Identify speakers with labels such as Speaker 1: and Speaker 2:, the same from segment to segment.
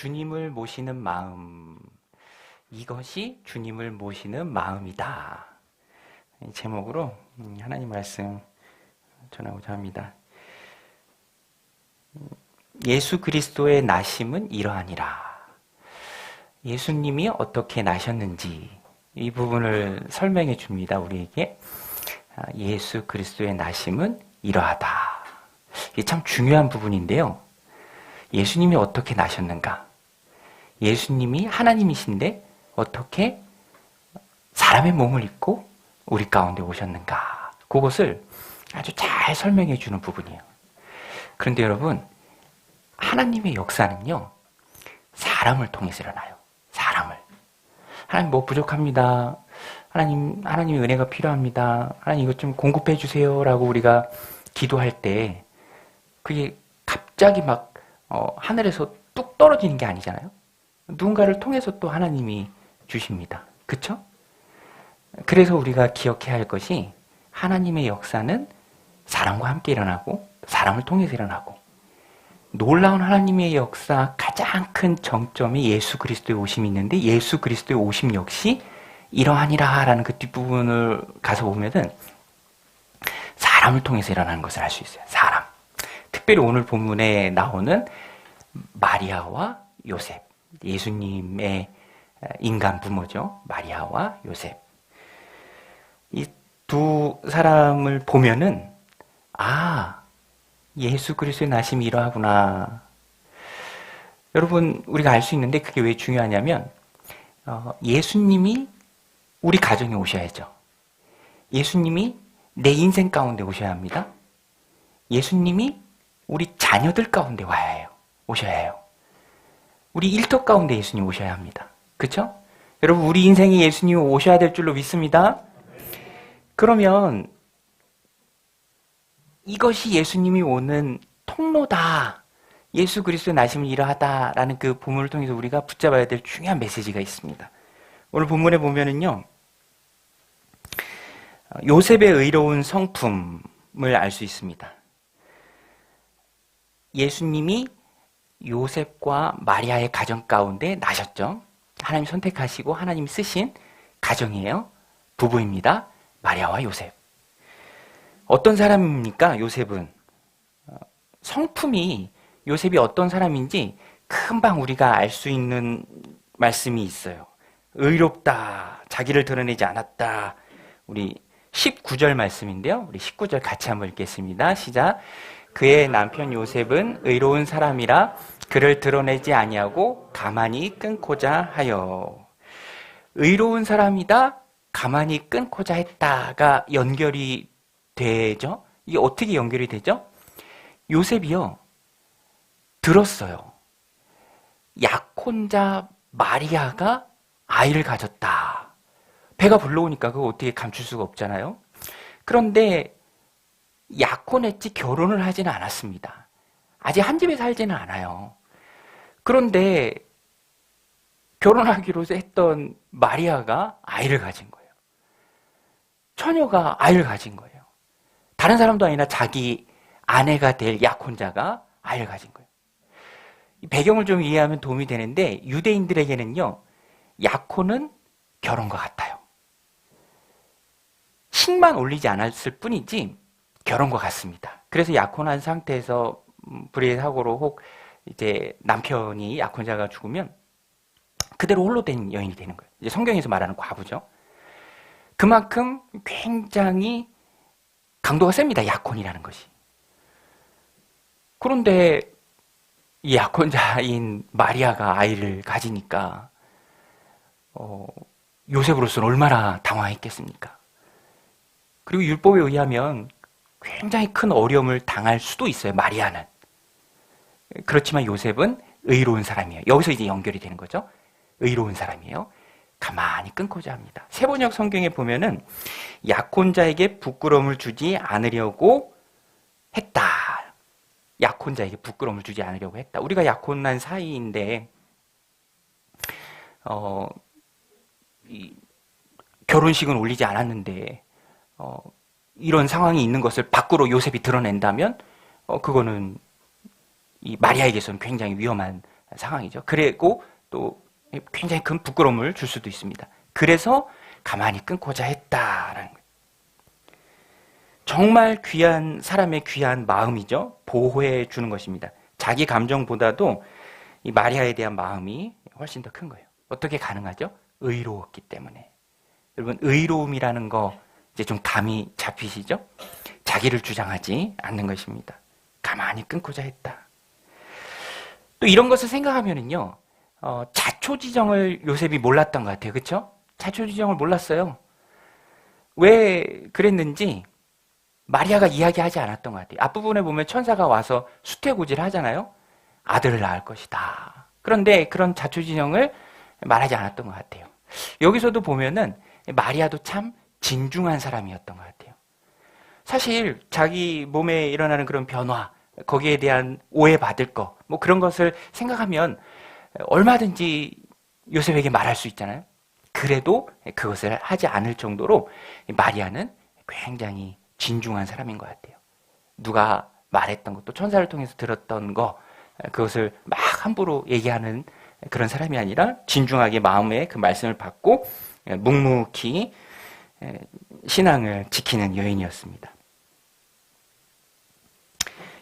Speaker 1: 주님을 모시는 마음, 이것이 주님을 모시는 마음이다. 이 제목으로 하나님 말씀 전하고자 합니다. 예수 그리스도의 나심은 이러하니라. 예수님이 어떻게 나셨는지 이 부분을 설명해 줍니다. 우리에게. 예수 그리스도의 나심은 이러하다. 이게 참 중요한 부분인데요. 예수님이 어떻게 나셨는가? 예수님이 하나님이신데 어떻게 사람의 몸을 입고 우리 가운데 오셨는가? 그것을 아주 잘 설명해 주는 부분이에요. 그런데 여러분, 하나님의 역사는요, 사람을 통해서 일어나요. 사람을. 하나님 뭐 부족합니다. 하나님의 은혜가 필요합니다. 하나님 이것 좀 공급해 주세요. 라고 우리가 기도할 때, 그게 갑자기 막, 하늘에서 뚝 떨어지는 게 아니잖아요. 누군가를 통해서 또 하나님이 주십니다. 그쵸? 그래서 우리가 기억해야 할 것이 하나님의 역사는 사람과 함께 일어나고 사람을 통해서 일어나고 놀라운 하나님의 역사 가장 큰 정점이 예수 그리스도의 오심이 있는데 예수 그리스도의 오심 역시 이러하니라 라는 그 뒷부분을 가서 보면은 사람을 통해서 일어나는 것을 알 수 있어요. 사람. 특별히 오늘 본문에 나오는 마리아와 요셉. 예수님의 인간 부모죠. 마리아와 요셉. 이 두 사람을 보면은 예수 그리스도의 나심이 이러하구나. 여러분, 우리가 알 수 있는데 그게 왜 중요하냐면 예수님이 우리 가정에 오셔야죠. 예수님이 내 인생 가운데 오셔야 합니다. 예수님이 우리 자녀들 가운데 와야 해요. 오셔야 해요. 우리 일터 가운데 예수님 오셔야 합니다. 그렇죠? 여러분, 우리 인생에 예수님이 오셔야 될 줄로 믿습니다. 그러면 이것이 예수님이 오는 통로다. 예수 그리스도의 나심이 이러하다라는 그 본문을 통해서 우리가 붙잡아야 될 중요한 메시지가 있습니다. 오늘 본문에 보면은요, 요셉의 의로운 성품을 알 수 있습니다. 예수님이 요셉과 마리아의 가정 가운데 나셨죠. 하나님 선택하시고 하나님 쓰신 가정이에요. 부부입니다. 마리아와 요셉. 어떤 사람입니까? 요셉은. 성품이 요셉이 어떤 사람인지 금방 우리가 알 수 있는 말씀이 있어요. 의롭다. 자기를 드러내지 않았다. 우리 19절 말씀인데요. 우리 19절 같이 한번 읽겠습니다. 시작. 그의 남편 요셉은 의로운 사람이라 그를 드러내지 아니하고 가만히 끊고자 하여. 의로운 사람이다. 가만히 끊고자 했다가 연결이 되죠? 이게 어떻게 연결이 되죠? 요셉이요, 들었어요. 약혼자 마리아가 아이를 가졌다. 배가 불러오니까 그거 어떻게 감출 수가 없잖아요. 그런데 약혼했지 결혼을 하지는 않았습니다. 아직 한 집에 살지는 않아요. 그런데 결혼하기로 했던 마리아가 아이를 가진 거예요. 처녀가 아이를 가진 거예요. 다른 사람도 아니라 자기 아내가 될 약혼자가 아이를 가진 거예요. 이 배경을 좀 이해하면 도움이 되는데 유대인들에게는요, 약혼은 결혼과 같아요. 식만 올리지 않았을 뿐이지 결혼과 같습니다. 그래서 약혼한 상태에서 불의의 사고로 혹 이제 남편이 약혼자가 죽으면 그대로 홀로 된 여인이 되는 거예요. 이제 성경에서 말하는 과부죠. 그만큼 굉장히 강도가 셉니다. 약혼이라는 것이. 그런데 이 약혼자인 마리아가 아이를 가지니까 요셉으로서는 얼마나 당황했겠습니까? 그리고 율법에 의하면 굉장히 큰 어려움을 당할 수도 있어요. 마리아는. 그렇지만 요셉은 의로운 사람이에요. 여기서 이제 연결이 되는 거죠. 의로운 사람이에요. 가만히 끊고자 합니다. 세번역 성경에 보면은 약혼자에게 부끄러움을 주지 않으려고 했다. 약혼자에게 부끄러움을 주지 않으려고 했다. 우리가 약혼한 사이인데 결혼식은 올리지 않았는데 이런 상황이 있는 것을 밖으로 요셉이 드러낸다면 그거는 이 마리아에게서는 굉장히 위험한 상황이죠. 그리고 또 굉장히 큰 부끄러움을 줄 수도 있습니다. 그래서 가만히 끊고자 했다라는 거예요. 정말 귀한 사람의 귀한 마음이죠. 보호해 주는 것입니다. 자기 감정보다도 이 마리아에 대한 마음이 훨씬 더 큰 거예요. 어떻게 가능하죠? 의로웠기 때문에. 여러분, 의로움이라는 거 이제 좀 감이 잡히시죠? 자기를 주장하지 않는 것입니다. 가만히 끊고자 했다. 또 이런 것을 생각하면은요, 자초지정을 요셉이 몰랐던 것 같아요. 그렇죠? 자초지정을 몰랐어요. 왜 그랬는지 마리아가 이야기하지 않았던 것 같아요. 앞부분에 보면 천사가 와서 수태고지를 하잖아요. 아들을 낳을 것이다. 그런데 그런 자초지정을 말하지 않았던 것 같아요. 여기서도 보면은 마리아도 참 진중한 사람이었던 것 같아요. 사실 자기 몸에 일어나는 그런 변화, 거기에 대한 오해받을 거, 뭐 그런 것을 생각하면 얼마든지 요셉에게 말할 수 있잖아요. 그래도 그것을 하지 않을 정도로 마리아는 굉장히 진중한 사람인 것 같아요. 누가 말했던 것도 천사를 통해서 들었던 거, 그것을 막 함부로 얘기하는 그런 사람이 아니라 진중하게 마음의 그 말씀을 받고 묵묵히 신앙을 지키는 여인이었습니다.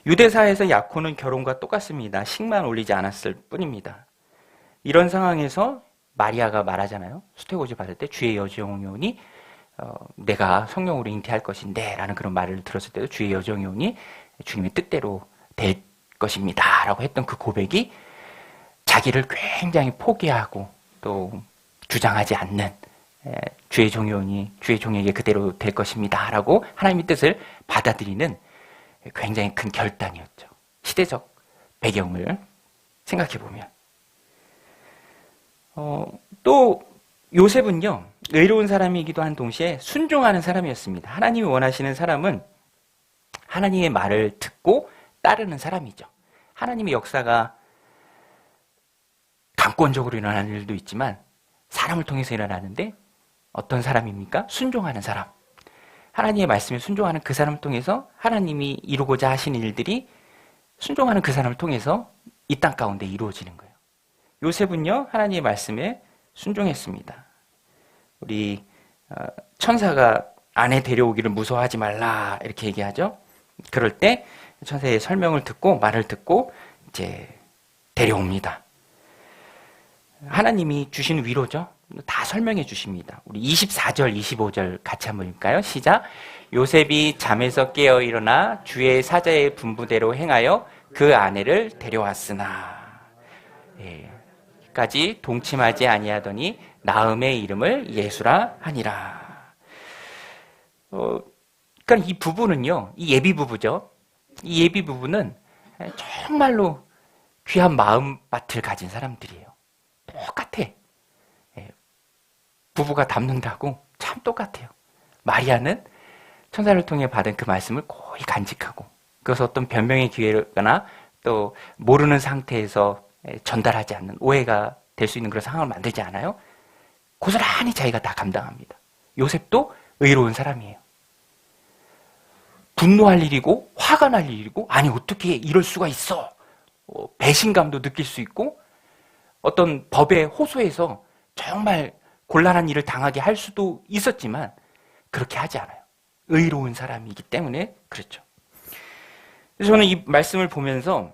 Speaker 1: 유대사에서 약혼은 결혼과 똑같습니다. 식만 올리지 않았을 뿐입니다. 이런 상황에서 마리아가 말하잖아요. 수태고지 받을 때 주의 여종이 오니 내가 성령으로 잉태할 것인데 라는 그런 말을 들었을 때도 주의 여종이 오니 주님의 뜻대로 될 것입니다 라고 했던 그 고백이 자기를 굉장히 포기하고 또 주장하지 않는 주의 종이 오니 주의 종에게 그대로 될 것입니다 라고 하나님의 뜻을 받아들이는 굉장히 큰 결단이었죠. 시대적 배경을 생각해 보면 또 요셉은요 의로운 사람이기도 한 동시에 순종하는 사람이었습니다. 하나님이 원하시는 사람은 하나님의 말을 듣고 따르는 사람이죠. 하나님의 역사가 강권적으로 일어나는 일도 있지만 사람을 통해서 일어나는데 어떤 사람입니까? 순종하는 사람. 하나님의 말씀에 순종하는 그 사람을 통해서 하나님이 이루고자 하시는 일들이 순종하는 그 사람을 통해서 이 땅 가운데 이루어지는 거예요. 요셉은요 하나님의 말씀에 순종했습니다. 우리 천사가 아내 데려오기를 무서워하지 말라 이렇게 얘기하죠. 그럴 때 천사의 설명을 듣고 말을 듣고 이제 데려옵니다. 하나님이 주신 위로죠. 다 설명해 주십니다. 우리 24절, 25절 같이 한번 읽을까요? 시작. 요셉이 잠에서 깨어 일어나 주의 사자의 분부대로 행하여 그 아내를 데려왔으나 까지 동침하지 아니하더니 나음의 이름을 예수라 하니라. 그러니까 이 부부는요, 이 예비 부부죠. 이 예비 부부는 정말로 귀한 마음밭을 가진 사람들이에요. 똑같아. 부부가 닮는다고 참 똑같아요. 마리아는 천사를 통해 받은 그 말씀을 거의 간직하고 그것을 어떤 변명의 기회거나 또 모르는 상태에서 전달하지 않는 오해가 될 수 있는 그런 상황을 만들지 않아요. 고스란히 자기가 다 감당합니다. 요셉도 의로운 사람이에요. 분노할 일이고 화가 날 일이고 아니 어떻게 이럴 수가 있어. 배신감도 느낄 수 있고 어떤 법의 호소에서 정말 곤란한 일을 당하게 할 수도 있었지만 그렇게 하지 않아요. 의로운 사람이기 때문에 그렇죠. 그래서 저는 이 말씀을 보면서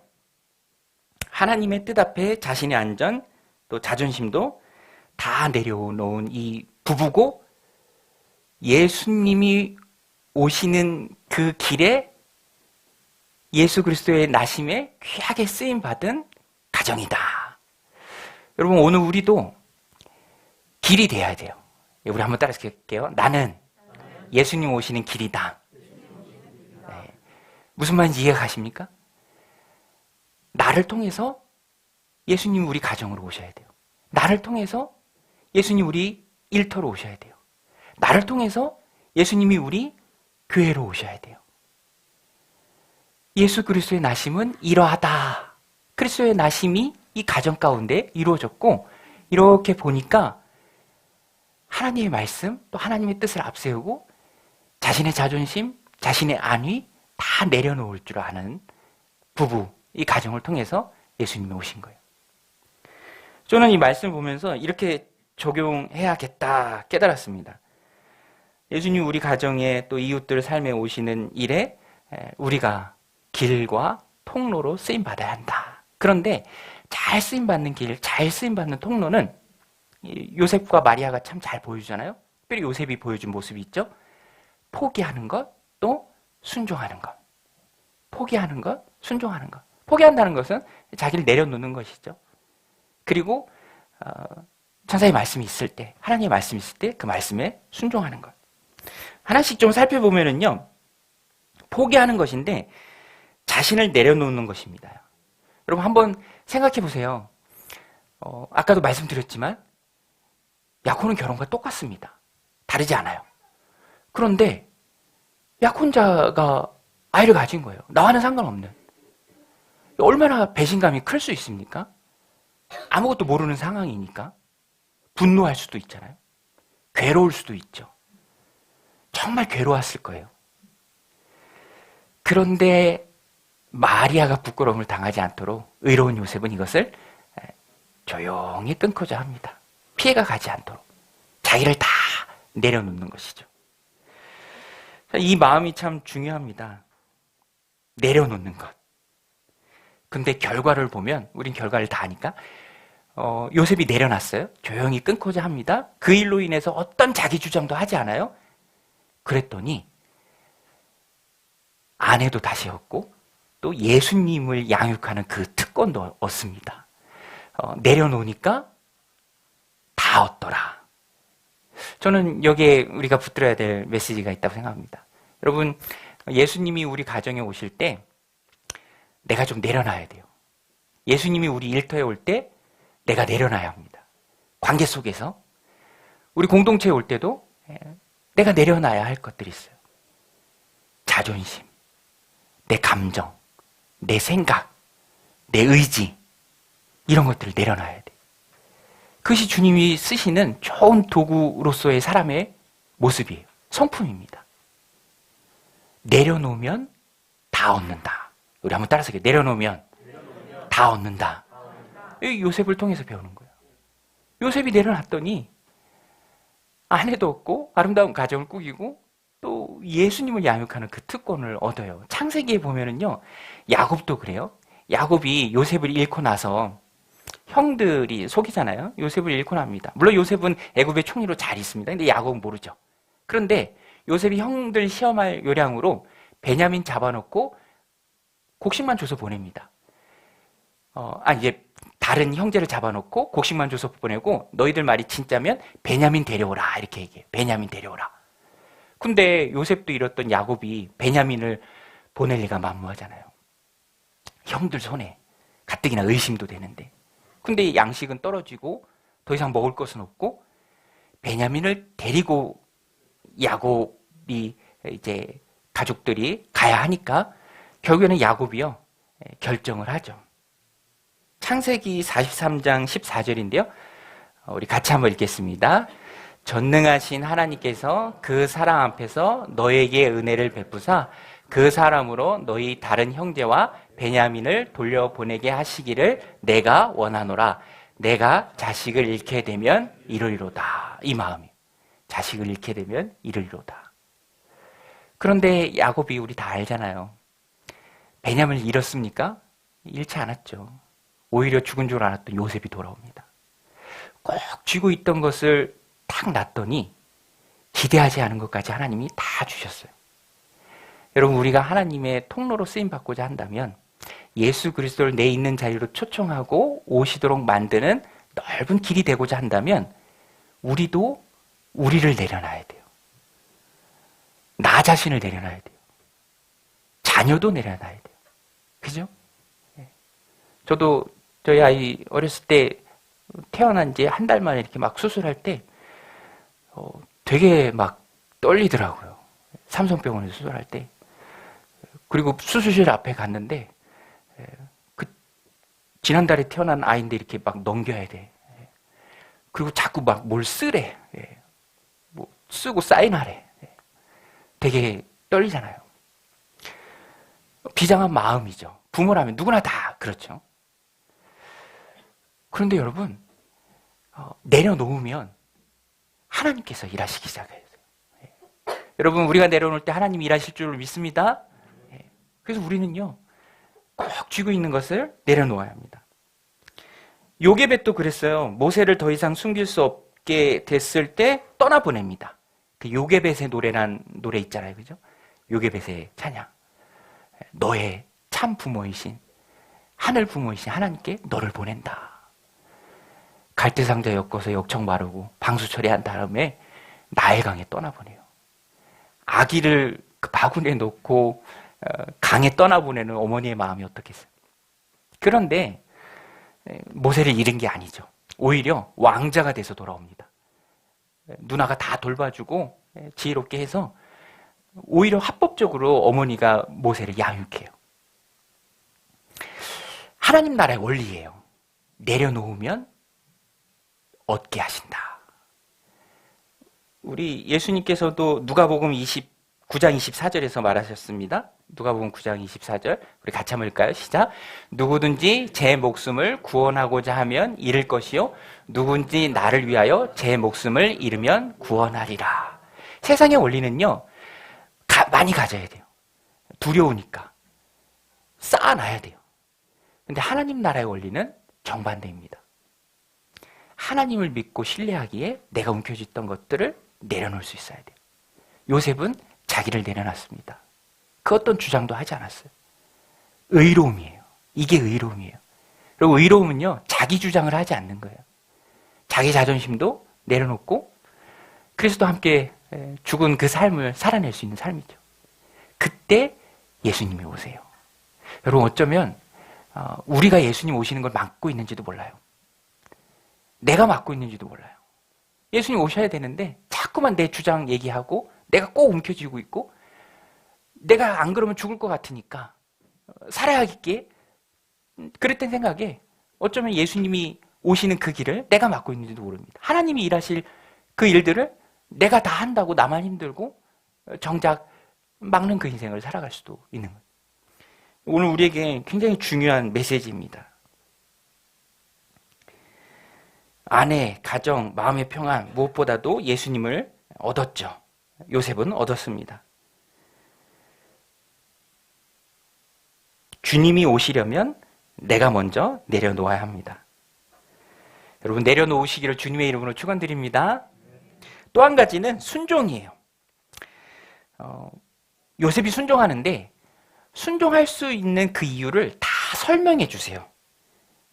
Speaker 1: 하나님의 뜻 앞에 자신의 안전 또 자존심도 다 내려놓은 이 부부고 예수님이 오시는 그 길에 예수 그리스도의 나심에 귀하게 쓰임받은 가정이다. 여러분 오늘 우리도 길이 돼야 돼요. 우리 한번 따라서 할게요. 나는 예수님 오시는 길이다. 네. 무슨 말인지 이해가 가십니까? 나를 통해서 예수님 우리 가정으로 오셔야 돼요. 나를 통해서 예수님 우리 일터로 오셔야 돼요. 나를 통해서 예수님이 우리 교회로 오셔야 돼요. 예수 그리스도의 나심은 이러하다. 그리스도의 나심이 이 가정 가운데 이루어졌고 이렇게 보니까 하나님의 말씀 또 하나님의 뜻을 앞세우고 자신의 자존심, 자신의 안위 다 내려놓을 줄 아는 부부, 이 가정을 통해서 예수님이 오신 거예요. 저는 이 말씀을 보면서 이렇게 적용해야겠다 깨달았습니다. 예수님 우리 가정에 또 이웃들 삶에 오시는 일에 우리가 길과 통로로 쓰임받아야 한다. 그런데 잘 쓰임받는 길, 잘 쓰임받는 통로는 요셉과 마리아가 참 잘 보여주잖아요. 특별히 요셉이 보여준 모습이 있죠. 포기하는 것, 또 순종하는 것. 포기하는 것, 순종하는 것. 포기한다는 것은 자기를 내려놓는 것이죠. 그리고 천사의 말씀이 있을 때, 하나님의 말씀이 있을 때 그 말씀에 순종하는 것. 하나씩 좀 살펴보면은요, 포기하는 것인데 자신을 내려놓는 것입니다. 여러분 한번 생각해 보세요. 아까도 말씀드렸지만 약혼은 결혼과 똑같습니다. 다르지 않아요. 그런데 약혼자가 아이를 가진 거예요. 나와는 상관없는. 얼마나 배신감이 클 수 있습니까? 아무것도 모르는 상황이니까. 분노할 수도 있잖아요. 괴로울 수도 있죠. 정말 괴로웠을 거예요. 그런데 마리아가 부끄러움을 당하지 않도록 의로운 요셉은 이것을 조용히 끊고자 합니다. 피해가 가지 않도록. 자기를 다 내려놓는 것이죠. 이 마음이 참 중요합니다. 내려놓는 것. 근데 결과를 보면, 우린 결과를 다 아니까, 요셉이 내려놨어요. 조용히 끊고자 합니다. 그 일로 인해서 어떤 자기 주장도 하지 않아요. 그랬더니, 아내도 다시 얻고, 또 예수님을 양육하는 그 특권도 얻습니다. 내려놓으니까 다 얻더라. 저는 여기에 우리가 붙들어야 될 메시지가 있다고 생각합니다. 여러분, 예수님이 우리 가정에 오실 때 내가 좀 내려놔야 돼요. 예수님이 우리 일터에 올 때 내가 내려놔야 합니다. 관계 속에서. 우리 공동체에 올 때도 내가 내려놔야 할 것들이 있어요. 자존심, 내 감정, 내 생각, 내 의지, 이런 것들을 내려놔야 돼요. 그것이 주님이 쓰시는 좋은 도구로서의 사람의 모습이에요. 성품입니다. 내려놓으면 다 얻는다. 우리 한번 따라서 내려놓으면 다 얻는다. 요셉을 통해서 배우는 거예요. 요셉이 내려놨더니 아내도 얻고 아름다운 가정을 꾸기고 또 예수님을 양육하는 그 특권을 얻어요. 창세기에 보면은요, 야곱도 그래요. 야곱이 요셉을 잃고 나서 형들이 속이잖아요. 요셉을 잃고 납니다. 물론 요셉은 애굽의 총리로 잘 있습니다. 근데 야곱은 모르죠. 그런데 요셉이 형들 시험할 요량으로 베냐민 잡아놓고 곡식만 줘서 보냅니다. 이제 다른 형제를 잡아놓고 곡식만 줘서 보내고 너희들 말이 진짜면 베냐민 데려오라 이렇게 얘기해요. 베냐민 데려오라. 근데 요셉도 잃었던 야곱이 베냐민을 보낼 리가 만무하잖아요. 형들 손에 가뜩이나 의심도 되는데. 근데 양식은 떨어지고 더 이상 먹을 것은 없고 베냐민을 데리고 야곱이 이제 가족들이 가야 하니까 결국에는 야곱이요 결정을 하죠. 창세기 43장 14절인데요. 우리 같이 한번 읽겠습니다. 전능하신 하나님께서 그 사람 앞에서 너에게 은혜를 베푸사 그 사람으로 너희 다른 형제와 베냐민을 돌려보내게 하시기를 내가 원하노라. 내가 자식을 잃게 되면 이르리로다. 이 마음이. 자식을 잃게 되면 이르리로다. 그런데 야곱이 우리 다 알잖아요. 베냐민을 잃었습니까? 잃지 않았죠. 오히려 죽은 줄 알았던 요셉이 돌아옵니다. 꼭 쥐고 있던 것을 탁 놨더니 기대하지 않은 것까지 하나님이 다 주셨어요. 여러분, 우리가 하나님의 통로로 쓰임받고자 한다면 예수 그리스도를 내 있는 자리로 초청하고 오시도록 만드는 넓은 길이 되고자 한다면 우리도 우리를 내려놔야 돼요. 나 자신을 내려놔야 돼요. 자녀도 내려놔야 돼요. 그죠? 저도 저희 아이 어렸을 때 태어난 지 한 달 만에 이렇게 막 수술할 때 되게 막 떨리더라고요. 삼성병원에서 수술할 때. 그리고 수술실 앞에 갔는데 지난달에 태어난 아이인데 이렇게 막 넘겨야 돼. 그리고 자꾸 막 뭘 쓰래. 뭐 쓰고 사인하래. 되게 떨리잖아요. 비장한 마음이죠. 부모라면 누구나 다 그렇죠. 그런데 여러분, 내려놓으면 하나님께서 일하시기 시작해요. 여러분, 우리가 내려놓을 때 하나님이 일하실 줄 믿습니다. 그래서 우리는요, 꼭 쥐고 있는 것을 내려놓아야 합니다. 요게벳도 그랬어요. 모세를 더 이상 숨길 수 없게 됐을 때 떠나보냅니다. 그 요게벳의 노래란 노래 있잖아요. 그죠? 요게벳의 찬양. 너의 참 부모이신, 하늘 부모이신 하나님께 너를 보낸다. 갈대상자 엮어서 역청 마르고 방수 처리한 다음에 나일강에 떠나보내요. 아기를 그 바구니에 넣고 강에 떠나보내는 어머니의 마음이 어떻겠어요? 그런데 모세를 잃은 게 아니죠. 오히려 왕자가 돼서 돌아옵니다. 누나가 다 돌봐주고 지혜롭게 해서 오히려 합법적으로 어머니가 모세를 양육해요. 하나님 나라의 원리예요. 내려놓으면 얻게 하신다. 우리 예수님께서도 누가복음 29장 24절에서 말하셨습니다. 누가복음 9장 24절 우리 같이 한번 읽을까요? 시작. 누구든지 제 목숨을 구원하고자 하면 잃을 것이요 누구든지 나를 위하여 제 목숨을 잃으면 구원하리라. 세상의 원리는요, 많이 가져야 돼요. 두려우니까 쌓아놔야 돼요. 근데 하나님 나라의 원리는 정반대입니다. 하나님을 믿고 신뢰하기에 내가 움켜쥐었던 것들을 내려놓을 수 있어야 돼요. 요셉은 자기를 내려놨습니다. 그 어떤 주장도 하지 않았어요. 의로움이에요. 이게 의로움이에요. 그리고 의로움은요, 자기 주장을 하지 않는 거예요. 자기 자존심도 내려놓고 그리스도와 함께 죽은 그 삶을 살아낼 수 있는 삶이죠. 그때 예수님이 오세요. 여러분, 어쩌면 우리가 예수님 오시는 걸 막고 있는지도 몰라요. 내가 막고 있는지도 몰라요. 예수님 오셔야 되는데 자꾸만 내 주장 얘기하고 내가 꼭 움켜쥐고 있고, 내가 안 그러면 죽을 것 같으니까 살아야겠기에 그랬던 생각에 어쩌면 예수님이 오시는 그 길을 내가 막고 있는지도 모릅니다. 하나님이 일하실 그 일들을 내가 다 한다고 나만 힘들고 정작 막는 그 인생을 살아갈 수도 있는 거예요. 오늘 우리에게 굉장히 중요한 메시지입니다. 아내, 가정, 마음의 평안, 무엇보다도 예수님을 얻었죠. 요셉은 얻었습니다. 주님이 오시려면 내가 먼저 내려놓아야 합니다. 여러분, 내려놓으시기를 주님의 이름으로 축원드립니다. 또 한 가지는 순종이에요. 요셉이 순종하는데 순종할 수 있는 그 이유를 다 설명해 주세요.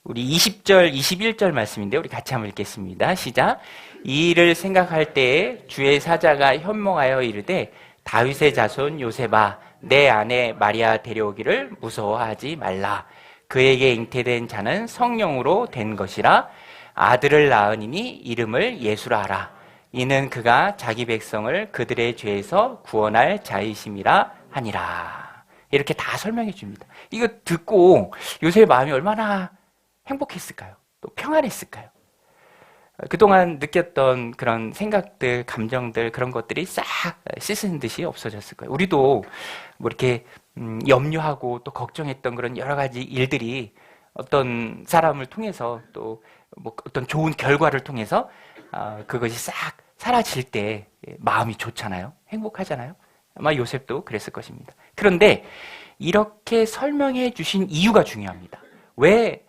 Speaker 1: 우리 20절, 21절 말씀인데 우리 같이 한번 읽겠습니다. 시작. 이 일을 생각할 때에 주의 사자가 현몽하여 이르되 다윗의 자손 요셉아 내 아내 마리아 데려오기를 무서워하지 말라. 그에게 잉태된 자는 성령으로 된 것이라. 아들을 낳으니 이름을 예수라 하라. 이는 그가 자기 백성을 그들의 죄에서 구원할 자이심이라 하니라. 이렇게 다 설명해 줍니다. 이거 듣고 요셉의 마음이 얼마나 행복했을까요? 또 평안했을까요? 그동안 느꼈던 그런 생각들, 감정들, 그런 것들이 싹 씻은 듯이 없어졌을 거예요. 우리도 뭐 이렇게 염려하고 또 걱정했던 그런 여러 가지 일들이 어떤 사람을 통해서 또 뭐 어떤 좋은 결과를 통해서 그것이 싹 사라질 때 마음이 좋잖아요. 행복하잖아요. 아마 요셉도 그랬을 것입니다. 그런데 이렇게 설명해 주신 이유가 중요합니다. 왜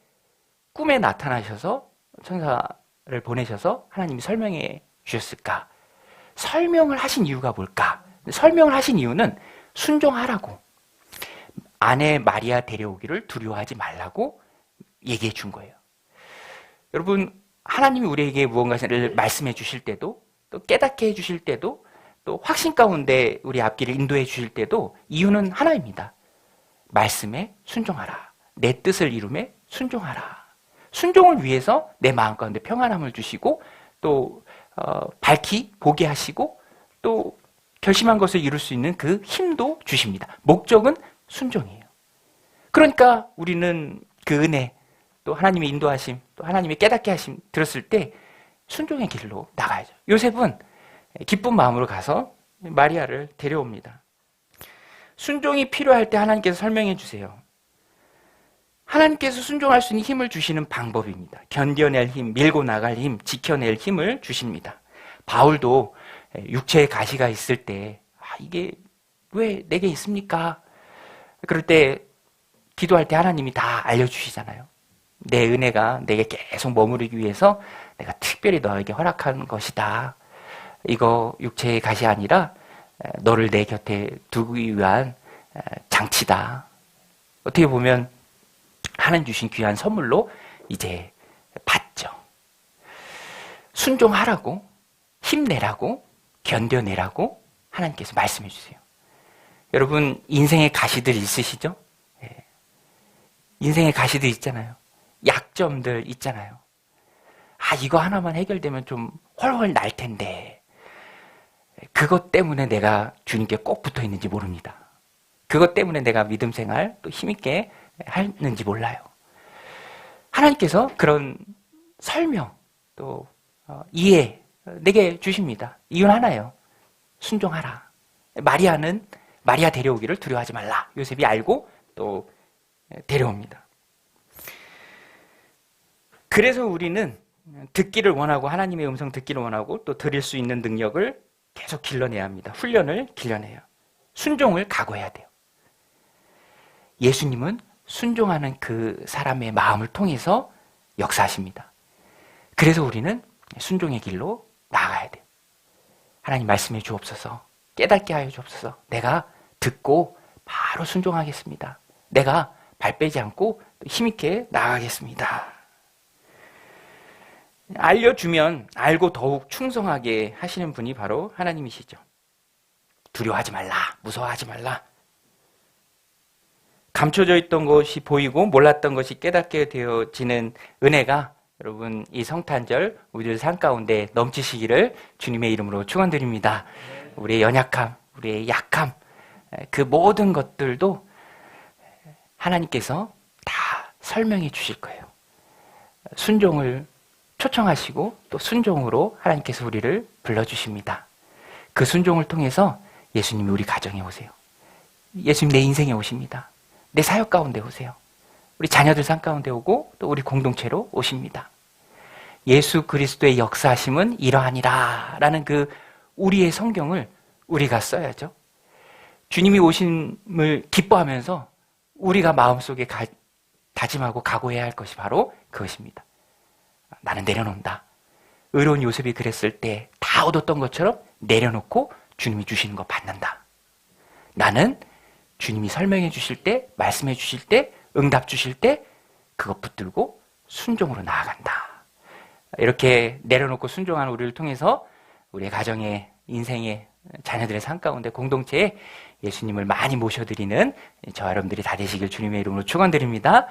Speaker 1: 꿈에 나타나셔서 천사를 보내셔서 하나님이 설명해 주셨을까? 설명을 하신 이유가 뭘까? 설명을 하신 이유는 순종하라고, 아내 마리아 데려오기를 두려워하지 말라고 얘기해 준 거예요. 여러분, 하나님이 우리에게 무언가를 말씀해 주실 때도, 또 깨닫게 해 주실 때도, 또 확신 가운데 우리 앞길을 인도해 주실 때도 이유는 하나입니다. 말씀에 순종하라. 내 뜻을 이루매 순종하라. 순종을 위해서 내 마음 가운데 평안함을 주시고 또 밝히 보게 하시고 또 결심한 것을 이룰 수 있는 그 힘도 주십니다. 목적은 순종이에요. 그러니까 우리는 그 은혜, 또 하나님의 인도하심, 또 하나님의 깨닫게 하심 들었을 때 순종의 길로 나가야죠. 요셉은 기쁜 마음으로 가서 마리아를 데려옵니다. 순종이 필요할 때 하나님께서 설명해 주세요. 하나님께서 순종할 수 있는 힘을 주시는 방법입니다. 견뎌낼 힘, 밀고 나갈 힘, 지켜낼 힘을 주십니다. 바울도 육체의 가시가 있을 때 이게 왜 내게 있습니까? 그럴 때 기도할 때 하나님이 다 알려주시잖아요. 내 은혜가 내게 계속 머무르기 위해서 내가 특별히 너에게 허락한 것이다. 이거 육체의 가시 아니라 너를 내 곁에 두기 위한 장치다. 어떻게 보면 하나님 주신 귀한 선물로 이제 받죠. 순종하라고, 힘내라고, 견뎌내라고 하나님께서 말씀해 주세요. 여러분, 인생의 가시들 있으시죠? 인생의 가시들 있잖아요. 약점들 있잖아요. 이거 하나만 해결되면 좀 훨훨 날 텐데 그것 때문에 내가 주님께 꼭 붙어 있는지 모릅니다. 그것 때문에 내가 믿음 생활 또 힘있게 하는지 몰라요. 하나님께서 그런 설명 또 이해 내게 주십니다. 이유는 하나예요. 순종하라. 마리아 데려오기를 두려워하지 말라. 요셉이 알고 또 데려옵니다. 그래서 우리는 듣기를 원하고 하나님의 음성 듣기를 원하고 또 들을 수 있는 능력을 계속 길러내야 합니다. 훈련을 길러내요. 순종을 각오해야 돼요. 예수님은 순종하는 그 사람의 마음을 통해서 역사하십니다. 그래서 우리는 순종의 길로 나아가야 돼요. 하나님 말씀해 주옵소서. 깨닫게 하여 주옵소서. 내가 듣고 바로 순종하겠습니다. 내가 발 빼지 않고 힘있게 나아가겠습니다. 알려주면 알고 더욱 충성하게 하시는 분이 바로 하나님이시죠. 두려워하지 말라. 무서워하지 말라. 감춰져 있던 것이 보이고 몰랐던 것이 깨닫게 되어지는 은혜가 여러분 이 성탄절 우리들 삶 가운데 넘치시기를 주님의 이름으로 축원드립니다. 우리의 연약함, 우리의 약함, 그 모든 것들도 하나님께서 다 설명해 주실 거예요. 순종을 초청하시고 또 순종으로 하나님께서 우리를 불러주십니다. 그 순종을 통해서 예수님이 우리 가정에 오세요. 예수님 내 인생에 오십니다. 내 사역 가운데 오세요. 우리 자녀들 삶 가운데 오고 또 우리 공동체로 오십니다. 예수 그리스도의 역사하심은 이러하니라 라는 그 우리의 성경을 우리가 써야죠. 주님이 오심을 기뻐하면서 우리가 마음속에 다짐하고 각오해야 할 것이 바로 그것입니다. 나는 내려놓는다. 의로운 요셉이 그랬을 때 다 얻었던 것처럼 내려놓고 주님이 주시는 거 받는다. 나는 주님이 설명해 주실 때, 말씀해 주실 때, 응답 주실 때 그것 붙들고 순종으로 나아간다. 이렇게 내려놓고 순종하는 우리를 통해서 우리의 가정의 인생의 자녀들의 삶 가운데 공동체에 예수님을 많이 모셔드리는 저와 여러분들이 다 되시길 주님의 이름으로 축원드립니다.